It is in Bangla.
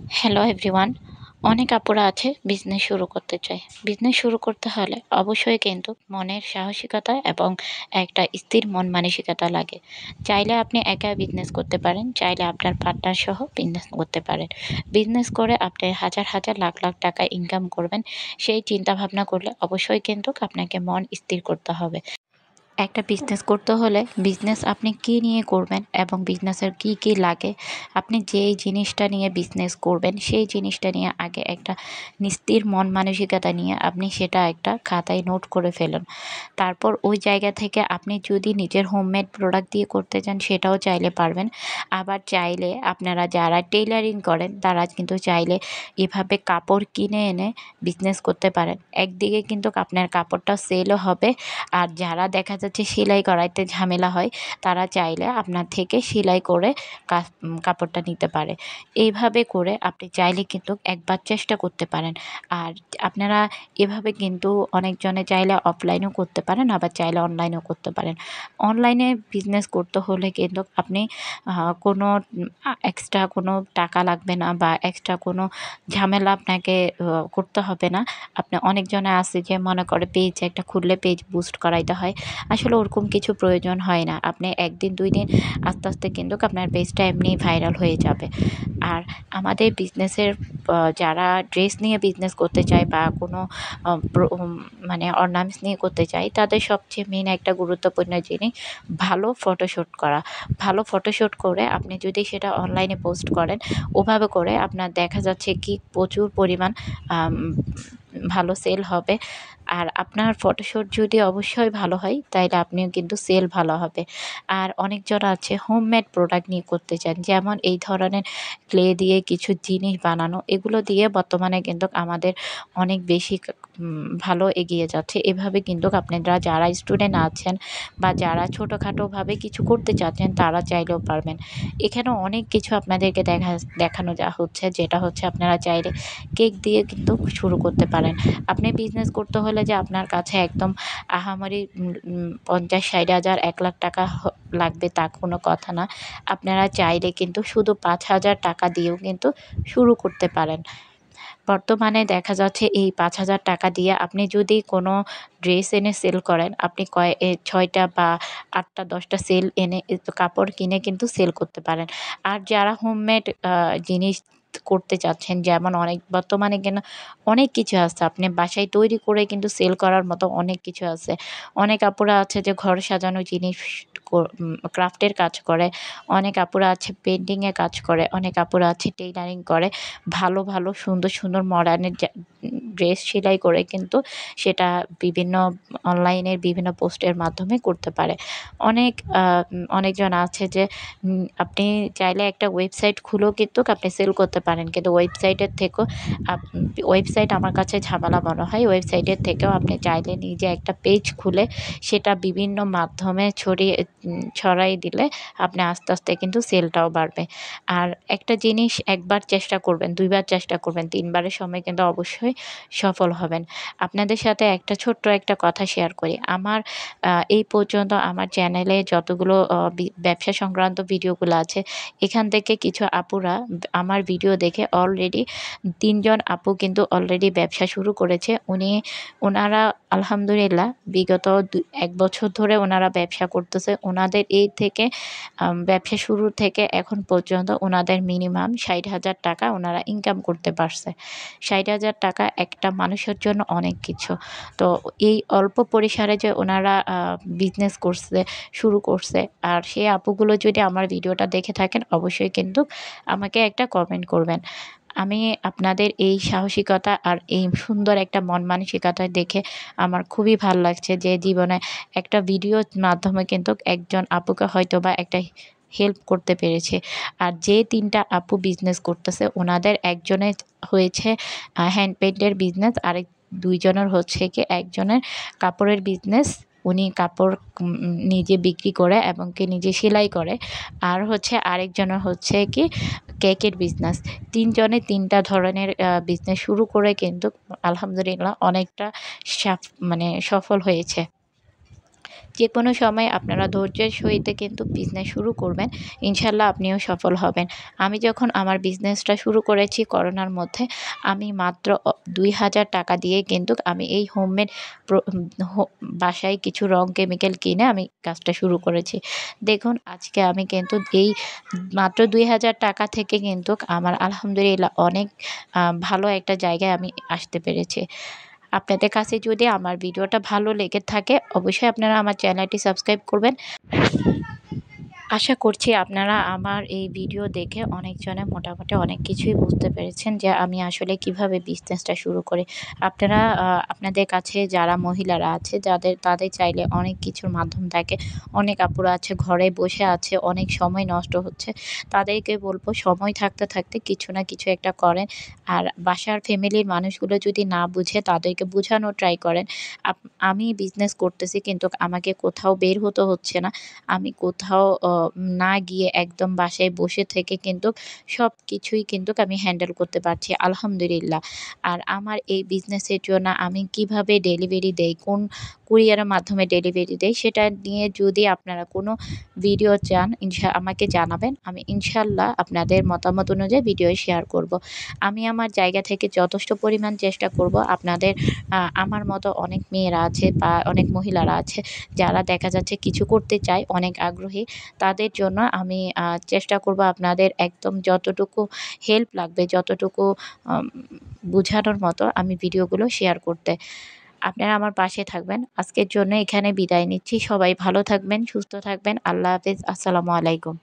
Hello everyone. অনেক আপুরা আছে বিজনেস শুরু করতে চায়। বিজনেস শুরু করতে হলে অবশ্যই কিন্তু মনের সাহসিকতা এবং একটা স্থির মন মানসিকতা লাগে। চাইলে আপনি একা বিজনেস করতে পারেন, চাইলে আপনার পার্টনার সহ বিজনেস করতে পারেন। বিজনেস করে আপনি হাজার, হাজার লাখ, লাখ টাকা ইনকাম করবেন, সেই চিন্তা ভাবনা করলে অবশ্যই কিন্তু আপনাকে মন স্থির করতে হবে। একটা বিজনেস করতে হলে বিজনেস আপনি কী নিয়ে করবেন এবং বিজনেসের কী, কী লাগে, আপনি যেই জিনিসটা নিয়ে বিজনেস করবেন সেই জিনিসটা নিয়ে আগে একটা স্থির মন মানসিকতা নিয়ে আপনি সেটা একটা খাতায় নোট করে ফেলুন। তারপর ওই জায়গা থেকে আপনি যদি নিজের হোমমেড প্রোডাক্ট দিয়ে করতে চান সেটাও চাইলে পারবেন। আবার চাইলে আপনারা যারা টেইলারিং করেন তারা কিন্তু চাইলে এভাবে কাপড় কিনে এনে বিজনেস করতে পারেন। একদিকে কিন্তু আপনার কাপড়টা সেলও হবে, আর যারা দেখা যাচ্ছে সেলাই করাইতে ঝামেলা হয় তারা চাইলে আপনার থেকে সেলাই করে কাপড়টা নিতে পারে। এইভাবে করে আপনি চাইলে কিন্তু একবার চেষ্টা করতে পারেন। আর আপনারা এভাবে কিন্তু অনেকজনে চাইলে অফলাইনেও করতে পারেন, আবার চাইলে অনলাইনেও করতে পারেন। অনলাইনে বিজনেস করতে হলে কিন্তু আপনি কোনো এক্সট্রা কোনো টাকা লাগবে না বা এক্সট্রা কোনো ঝামেলা আপনাকে করতে হবে না। আপনি অনেকজনে আছে যে মনে করে পেজ একটা খুললে পেজ বুস্ট করাইতে হয়। আসলে ওরকম কিছু প্রয়োজন হয় না। আপনি ১ দিন ২ দিন আস্তে, আস্তে কিন্তু আপনার পেজটা এমনিই ভাইরাল হয়ে যাবে। আর আমাদের বিজনেসের যারা ড্রেস নিয়ে বিজনেস করতে চায় বা কোনো আ প্র মানে অর্নামেন্টস নিয়ে করতে চায়, তাদের সবচেয়ে মেইন একটা গুরুত্বপূর্ণ জিনিস ভালো ফটোশুট করা। ভালো ফটোশুট করে আপনি যদি সেটা অনলাইনে পোস্ট করেন, ওভাবে করে আপনার দেখা যাচ্ছে কি প্রচুর পরিমাণ আম ভালো সেল হবে। আর আপনার ফটোশুট যদি অবশ্যই ভালো হয় তাইলে আপনিও কিন্তু সেল ভালো হবে। আর অনেকজন আছে হোমমেড প্রোডাক্ট নিয়ে করতে চান। যেমন এই ধরনের ক্লে দিয়ে কিছু জিনিস বানানো, এগুলো দিয়ে বর্তমানে কিন্তু আমাদের অনেক বেশি ভালো এগিয়ে যাচ্ছে। এভাবে কিন্তু আপনারা যারা স্টুডেন্ট আছেন বা যারা ছোটোখাটোভাবে কিছু করতে চাচ্ছেন তারা চাইলেও পারবেন। এখানেও অনেক কিছু আপনাদেরকে দেখানো হচ্ছে, যেটা হচ্ছে আপনারা চাইলে কেক দিয়ে কিন্তু শুরু করতে পারেন। আপনি বিজনেস করতে হলে যে আপনার কাছে একদম আহামরি ৫০,০০০ ৳৬০,০০০ ৳১,০০,০০০ লাগবে তা কোনো কথা না। আপনারা চাইলে কিন্তু শুধু ৳৫,০০০ দিয়েও কিন্তু শুরু করতে পারেন। বর্তমানে দেখা যাচ্ছে এই ৳৫,০০০ দিয়ে আপনি যদি কোনো ড্রেস এনে সেল করেন, আপনি ৬ টা বা ৮ টা ১০ টা সেল এনে কাপড় কিনে কিন্তু সেল করতে পারেন। আর যারা হোমমেড জিনিস করতে চাচ্ছেন, যেমন বর্তমানে কিন্তু অনেক কিছু আছে। আপনি বাসায় তৈরি করে কিন্তু সেল করার মতো অনেক কিছু আছে। অনেক আপুরা আছে যে ঘর সাজানো জিনিস ক্রাফটের কাজ করে। অনেক আপুরা আছে পেইন্টিং এর কাজ করে। অনেক আপুরা আছে টেইলারিং করে। ভালো, ভালো সুন্দর, সুন্দর মডার্নের ড্রেস সেলাই করে কিন্তু সেটা বিভিন্ন অনলাইনের বিভিন্ন পোস্টের মাধ্যমে করতে পারে। অনেকজন আছে যে আপনি চাইলে একটা ওয়েবসাইট খুলেও কিন্তু আপনি সেল করতে পারেন। কিন্তু ওয়েবসাইটের থেকেও আপ ওয়েবসাইট আমার কাছে ঝামেলা মনে হয়। ওয়েবসাইটের থেকেও আপনি চাইলে নিজে একটা পেজ খুলে সেটা বিভিন্ন মাধ্যমে ছড়াই দিলে আপনি আস্তে, আস্তে কিন্তু সেলটাও বাড়বে। আর একটা জিনিস একবার চেষ্টা করবেন, ২ বার চেষ্টা করবেন, ৩ বারের সময় কিন্তু অবশ্যই সফল হবেন। আপনাদের সাথে একটা ছোট্ট একটা কথা শেয়ার করি। আমার এই পর্যন্ত আমার চ্যানেলে যতগুলো ব্যবসা সংক্রান্ত ভিডিওগুলো আছে, এখান থেকে কিছু আপুরা আমার ভিডিও দেখে অলরেডি ৩ জন আপু কিন্তু অলরেডি ব্যবসা শুরু করেছে। উনারা আলহামদুলিল্লাহ বিগত ১ বছর ধরে উনারা ব্যবসা করতেছে। উনাদের এই থেকে ব্যবসা শুরু থেকে এখন পর্যন্ত উনাদের মিনিমাম ৳৬০,০০০ উনারা ইনকাম করতে পারছে। ৳৬০,০০০ একটা মানুষের জন্য অনেক কিছু। তো এই অল্প পরিসরে যে উনারা বিজনেস শুরু করছে, আর সেই আপুগুলো যদি আমার ভিডিওটা দেখে থাকেন অবশ্যই কিন্তু আমাকে একটা কমেন্ট করবেন। আমি আপনাদের এই সাহসিকতা আর এই সুন্দর একটা মন মানসিকতা দেখে আমার খুবই ভাল লাগছে যে জীবনে একটা ভিডিওর মাধ্যমে কিন্তু একজন আপুকে হয়তোবা একটা হেল্প করতে পেরেছি। আর যে ৩ টা আপু বিজনেস করতেছে ওনাদের একজনের হয়েছে হ্যান্ড পেইন্টের বিজনেস, আরেক ২ জনের হচ্ছে কি একজনের কাপড়ের বিজনেস। উনি কাপড় নিজে বিক্রি করে এবং কি নিজে সেলাই করে। আর হচ্ছে আরেকজনের হচ্ছে কি কেকের বিজনেস। ৩ জনে ৩ টা ধরনের বিজনেস শুরু করে কিন্তু আলহামদুলিল্লাহ অনেকটা মানে সফল হয়েছে। যেকোনো সময় আপনারা ধৈর্যের সহিত কিন্তু বিজনেস শুরু করবেন, ইনশাআল্লাহ আপনিও সফল হবেন। আমি যখন আমার বিজনেসটা শুরু করেছি করোনার মধ্যে, আমি মাত্র ৳২,০০০ দিয়ে কিন্তু আমি এই হোমমেড প্রো হো বাসায় কিছু রং কেমিক্যাল কিনে আমি কাজটা শুরু করেছি। দেখুন আজকে আমি কিন্তু এই মাত্র ৳২,০০০ থেকে কিন্তু আমার আলহামদুলিল্লাহ অনেক ভালো একটা জায়গায় আমি আসতে পেরেছি। আপনাদের কাছে যদি আমার ভিডিওটা ভালো লেগে থাকে, অবশ্যই আপনারা আমার চ্যানেলটি সাবস্ক্রাইব করবেন। আশা করছি আপনারা আমার এই ভিডিও দেখে অনেকজনে মোটামুটি অনেক কিছুই বুঝতে পেরেছেন যে আমি আসলে কিভাবে বিজনেসটা শুরু করি। আপনারা আপনাদের কাছে যারা মহিলারা আছে তাদের চাইলে অনেক কিছুর মাধ্যম থাকে। অনেক আপুরা আছে ঘরে বসে আছে, অনেক সময় নষ্ট হচ্ছে। তাদেরকে বলব সময় থাকতে, থাকতে কিছু না কিছু একটা করেন। আর বাসার ফ্যামিলির মানুষগুলো যদি না বুঝে তাদেরকে বুঝানোর ট্রাই করেন। আপ আমি বিজনেস করতেছি কিন্তু আমাকে কোথাও বের হতে হচ্ছে না। আমি কোথাও না গিয়ে একদম বাসায় বসে থেকে কিন্তু সবকিছুই কিন্তু আমি হ্যান্ডেল করতে পারছি আলহামদুলিল্লাহ। আর আমার এই বিজনেসের জন্য আমি কিভাবে ডেলিভারি দেই, কোন কুরিয়ারের মাধ্যমে ডেলিভারি দেই সেটা নিয়ে যদি আপনারা কোনো ভিডিও চান আমাকে জানাবেন। আমি ইনশাআল্লাহ আপনাদের মতামত অনুযায়ী ভিডিও শেয়ার করব। আমি আমার জায়গা থেকে যথেষ্ট পরিমাণ চেষ্টা করব আপনাদের আমার মতো অনেক মেয়েরা আছে বা অনেক মহিলারা আছে যারা দেখা যাচ্ছে কিছু করতে চায়, অনেক আগ্রহী। তাদের জন্য আমি চেষ্টা করব আপনাদের একদম যতটুকু হেল্প লাগবে, যতটুকু আম বুঝানোর মতো আমি ভিডিওগুলো শেয়ার করতে। আপনারা আমার পাশে থাকবেন। আজকের জন্য এখানে বিদায় নিচ্ছি। সবাই ভালো থাকবেন, সুস্থ থাকবেন। আল্লাহ হাফেজ। আসসালামু আলাইকুম।